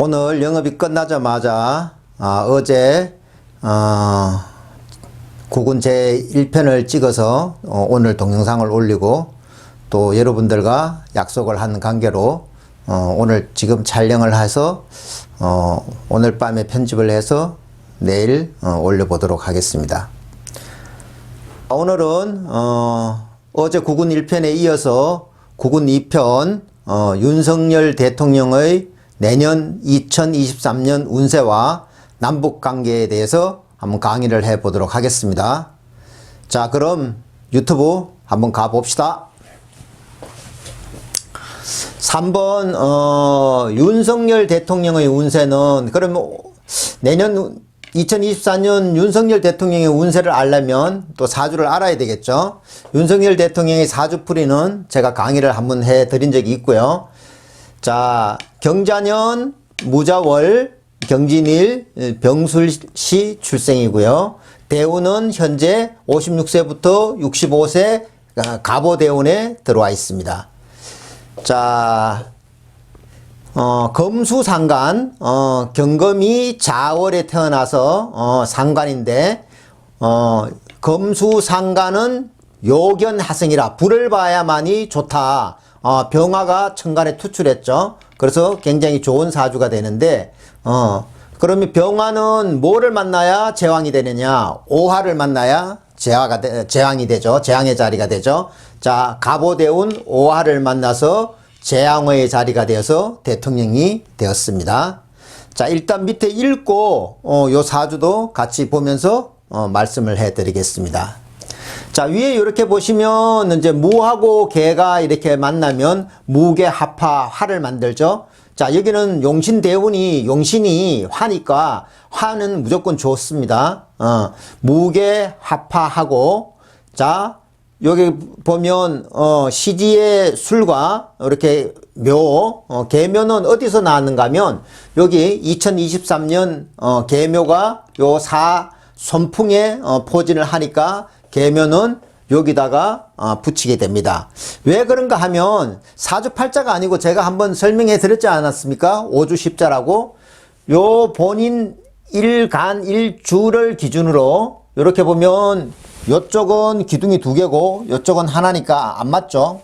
오늘 영업이 끝나자마자 어제 국군 제1편을 찍어서 오늘 동영상을 올리고 또 여러분들과 약속을 한 관계로 오늘 지금 촬영을 해서 오늘 밤에 편집을 해서 내일 올려보도록 하겠습니다. 오늘은 어제 국군 1편에 이어서 국군 2편 윤석열 대통령의 내년 2023년 운세와 남북관계에 대해서 한번 강의를 해 보도록 하겠습니다. 자, 그럼 유튜브 한번 가봅시다. 3번 윤석열 대통령의 운세는, 그러면 내년 2024년 윤석열 대통령의 운세를 알려면 또 사주를 알아야 되겠죠. 윤석열 대통령의 사주풀이는 제가 강의를 한번 해 드린 적이 있고요. 자, 경자년 무자월 경진일 병술시 출생이고요. 대운은 현재 56세부터 65세 갑오대운에 들어와 있습니다. 자, 검수상간, 경검이 자월에 태어나서 상관인데, 검수상간은 요견하생이라 불을 봐야만이 좋다. 병화가 천간에 투출했죠. 그래서 굉장히 좋은 사주가 되는데, 그러면 병화는 뭐를 만나야 제왕이 되느냐? 오화를 만나야 제왕이 되죠. 제왕의 자리가 되죠. 자, 갑오대운 오화를 만나서 제왕의 자리가 되어서 대통령이 되었습니다. 자, 일단 밑에 읽고 요 사주도 같이 보면서 말씀을 해 드리겠습니다. 자, 위에 이렇게 보시면 이제 무하고 개가 이렇게 만나면 무개 합화 화를 만들죠. 자, 여기는 용신대운이 용신이 화니까 화는 무조건 좋습니다. 무개 합화하고, 자, 여기 보면 시지의 술과 이렇게 묘, 계묘는 어디서 나왔는가 하면 여기 2023년 계묘가 요 손풍에 포진을 하니까 계묘는 여기다가 붙이게 됩니다. 왜 그런가 하면 사주팔자가 아니고 제가 한번 설명해 드렸지 않았습니까? 오주십자라고. 요 본인 일간 일주를 기준으로 이렇게 보면 요쪽은 기둥이 두 개고 요쪽은 하나니까 안 맞죠.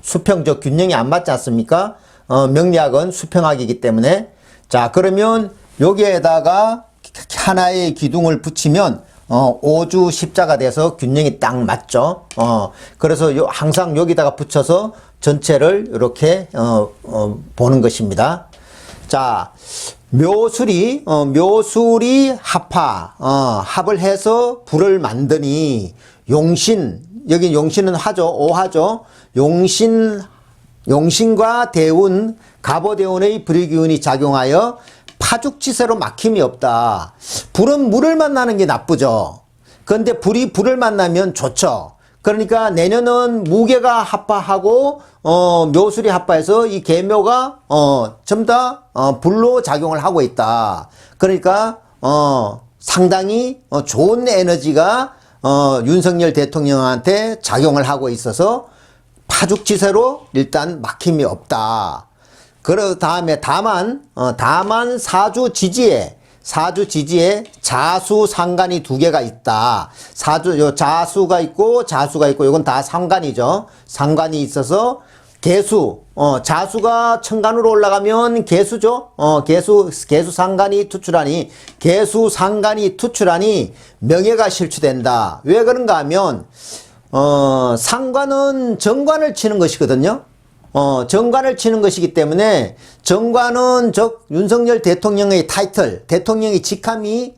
수평적 균형이 안 맞지 않습니까? 명리학은 수평학이기 때문에. 자, 그러면 여기에다가 하나의 기둥을 붙이면 오주 십자가 돼서 균형이 딱 맞죠. 그래서 항상 여기다가 붙여서 전체를 이렇게 보는 것입니다. 자, 묘술이 합을 해서 불을 만드니 용신, 여기 용신은 화죠. 오화죠. 용신과 대운, 갑오대운의 불의기운이 작용하여 파죽지세로 막힘이 없다. 불은 물을 만나는 게 나쁘죠. 그런데 불이 불을 만나면 좋죠. 그러니까 내년은 무게가 합파하고 묘술이 합파해서 이 계묘가 전부 다 불로 작용을 하고 있다. 그러니까 상당히 좋은 에너지가 윤석열 대통령한테 작용을 하고 있어서 파죽지세로 일단 막힘이 없다. 그 다음에 다만 사주 지지에 자수 상간이 두 개가 있다. 요 자수가 있고 이건 다 상간이죠. 상간이 있어서 개수, 자수가 천간으로 올라가면 개수죠. 개수 상간이 투출하니 명예가 실추된다. 왜 그런가 하면 상관은 정관을 치는 것이거든요. 정관을 치는 것이기 때문에 정관은 윤석열 대통령의 타이틀, 대통령의 직함이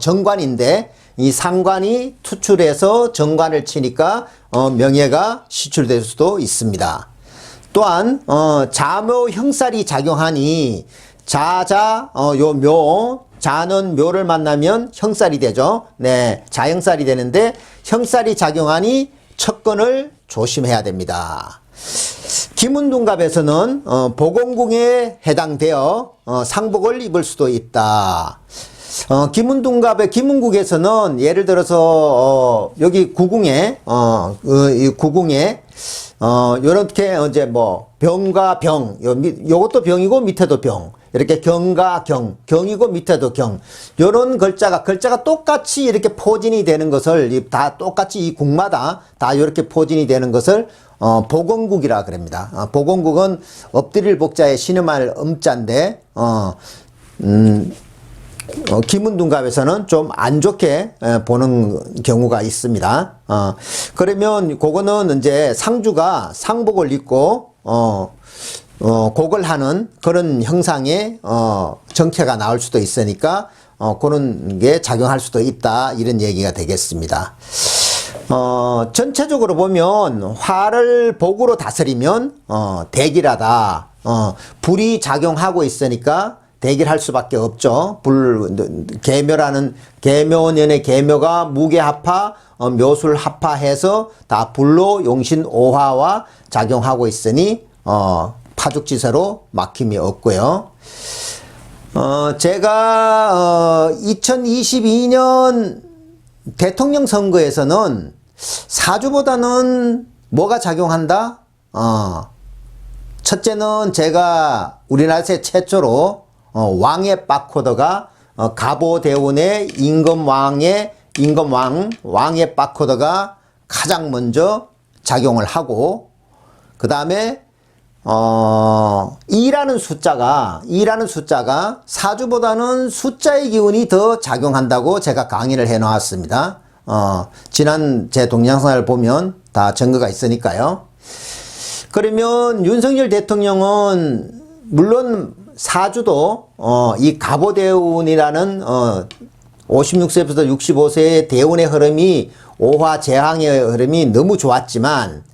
정관인데 이 상관이 투출해서 정관을 치니까 명예가 시출될 수도 있습니다. 또한 자묘 형살이 작용하니 자는 묘를 만나면 형살이 되죠. 네, 자형살이 되는데 형살이 작용하니 척건을 조심해야 됩니다. 김운둔갑에서는 보공궁에 해당되어 상복을 입을 수도 있다. 김운둔갑의 김운국에서는 예를 들어서 여기 구궁에 요렇게 이제 뭐 병과 병, 요것도 병이고 밑에도 병. 이렇게 경과 경, 경이고 밑에도 경. 요런 글자가 똑같이 이렇게 포진이 되는 것을 다 똑같이 이 국마다 다 이렇게 포진이 되는 것을 보건국이라 그럽니다. 보건국은 엎드릴 복자에 신음할 음자인데 기문둔갑에서는 좀 안 좋게 보는 경우가 있습니다. 그러면 그거는 이제 상주가 상복을 입고 곡을 하는 그런 형상의 정체가 나올 수도 있으니까 그런 게 작용할 수도 있다, 이런 얘기가 되겠습니다. 전체적으로 보면 화를 복으로 다스리면 대길하다. 불이 작용하고 있으니까 대길할 수밖에 없죠. 계묘년의 계묘가 무게합파, 묘술합파해서 다 불로 용신오화와 작용하고 있으니 파죽지세로 막힘이 없고요. 제가 2022년 대통령 선거에서는 사주보다는 뭐가 작용한다? 첫째는 제가 우리나라에서 최초로 왕의 바코드가 가보대운의 왕의 바코드가 가장 먼저 작용을 하고, 그 다음에 2라는 숫자가 사주보다는 숫자의 기운이 더 작용한다고 제가 강의를 해 놓았습니다. 지난 제 동영상을 보면 다 증거가 있으니까요. 그러면 윤석열 대통령은 물론 사주도 이 가보대운이라는 56세부터 65세의 대운의 흐름이 오화 재항의 흐름이 너무 좋았지만,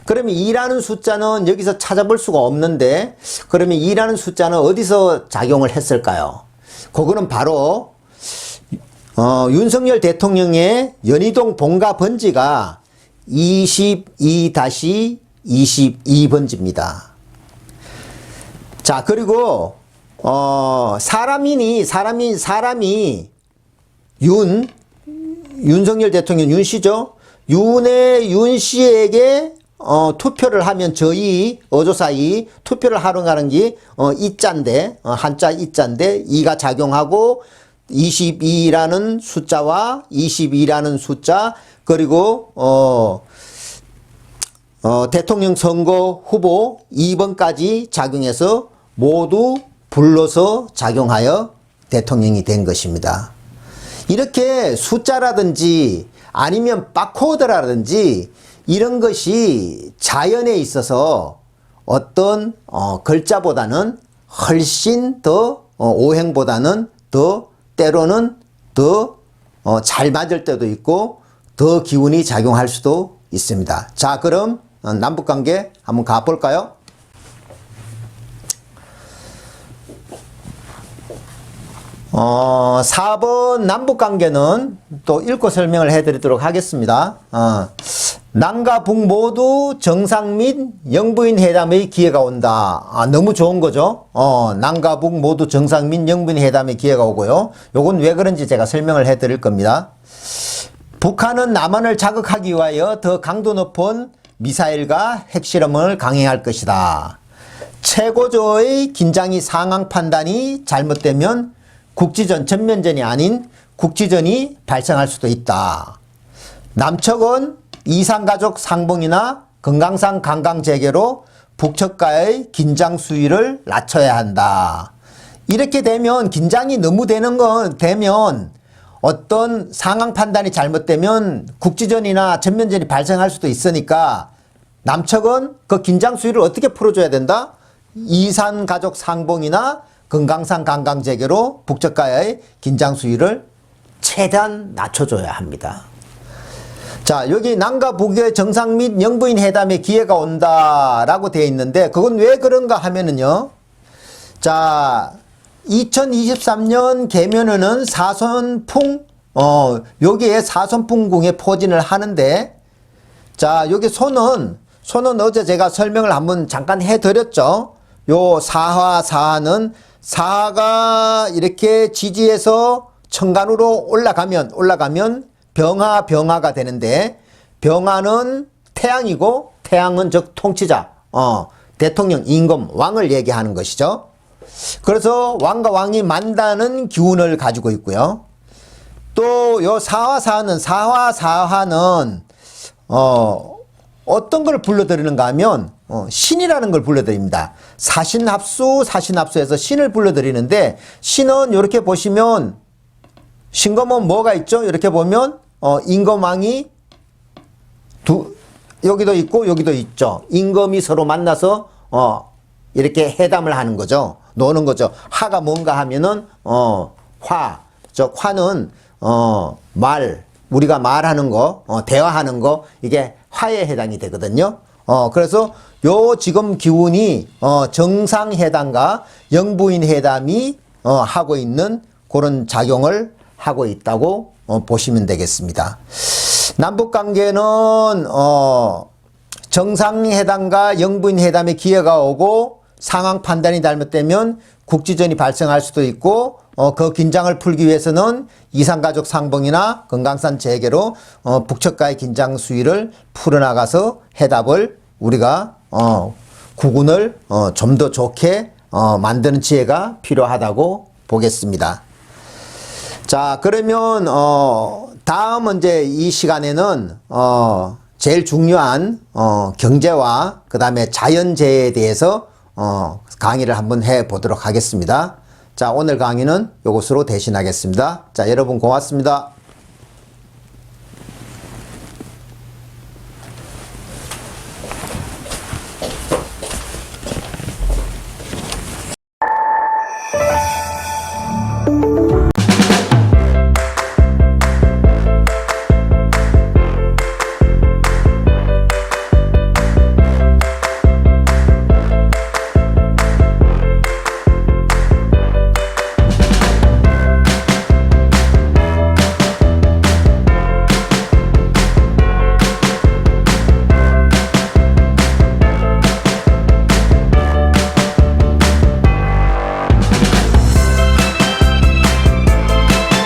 그러면 2라는 숫자는 여기서 찾아볼 수가 없는데, 그러면 2라는 숫자는 어디서 작용을 했을까요? 그거는 바로 윤석열 대통령의 연희동 본가 번지가 22-22번지입니다. 자, 그리고 사람이 윤석열 대통령 윤씨죠. 윤 씨에게 투표를 하면 저희 어조사이 투표를 하러 가는 게 이자인데, 한자 이자인데 2가 작용하고 22라는 숫자와 22라는 숫자, 그리고 대통령 선거 후보 2번까지 작용해서 모두 불러서 작용하여 대통령이 된 것입니다. 이렇게 숫자라든지 아니면 바코드라든지 이런 것이 자연에 있어서 어떤 글자보다는 훨씬 더 오행보다는 더 때로는 더 잘 맞을 때도 있고 더 기운이 작용할 수도 있습니다. 자, 그럼 남북관계 한번 가볼까요? 4번 남북관계는 또 읽고 설명을 해드리도록 하겠습니다. 남과 북 모두 정상 및 영부인 회담의 기회가 온다. 너무 좋은 거죠. 남과 북 모두 정상 및 영부인 회담의 기회가 오고요. 요건 왜 그런지 제가 설명을 해드릴 겁니다. 북한은 남한을 자극하기 위하여 더 강도 높은 미사일과 핵실험을 강행할 것이다. 최고조의 긴장이 상황 판단이 잘못되면 국지전, 전면전이 아닌 국지전이 발생할 수도 있다. 남측은 이산가족 상봉이나 금강산 관광 재개로 북측과의 긴장 수위를 낮춰야 한다. 이렇게 되면 긴장이 너무 되면 어떤 상황 판단이 잘못되면 국지전이나 전면전이 발생할 수도 있으니까 남측은 그 긴장 수위를 어떻게 풀어줘야 된다? 이산가족 상봉이나 금강산 관광 재개로 북측과의 긴장 수위를 최대한 낮춰줘야 합니다. 자, 여기 남과 북의 정상 및 영부인 회담의 기회가 온다라고 되어 있는데 그건 왜 그런가 하면은요. 자, 2023년 계면에는 사선풍, 여기에 사선풍궁에 포진을 하는데, 자, 여기 소는 어제 제가 설명을 한번 잠깐 해드렸죠. 요 사화는 사가 이렇게 지지해서 천간으로 올라가면 병화가 되는데, 병화는 태양이고 태양은 즉 통치자, 대통령, 임금, 왕을 얘기하는 것이죠. 그래서 왕과 왕이 만다는 기운을 가지고 있고요. 또 요 사화사화는 어떤 걸 불러들이는가 하면 신이라는 걸 불러드립니다. 사신합수에서 신을 불러드리는데, 신은 이렇게 보시면 신검은 뭐가 있죠? 이렇게 보면 임금왕이 여기도 있고 여기도 있죠. 임금이 서로 만나서 이렇게 회담을 하는 거죠. 노는 거죠. 하가 뭔가 하면은 화는 우리가 말하는 거, 대화하는 거, 이게 화에 해당이 되거든요. 그래서 요 지금 기운이 정상회담과 영부인회담이 하고 있는 그런 작용을 하고 있다고 보시면 되겠습니다. 남북관계는 정상회담과 영부인회담의 기회가 오고 상황 판단이 잘못되면 국지전이 발생할 수도 있고, 그 긴장을 풀기 위해서는 이산가족 상봉이나 금강산 재개로 북측과의 긴장 수위를 풀어나가서 해답을 우리가 국운을 좀 더 좋게 만드는 지혜가 필요하다고 보겠습니다. 자, 그러면 다음 이제 이 시간에는 제일 중요한 경제와 그 다음에 자연재해에 대해서 강의를 한번 해 보도록 하겠습니다. 자, 오늘 강의는 이것으로 대신하겠습니다. 자, 여러분 고맙습니다.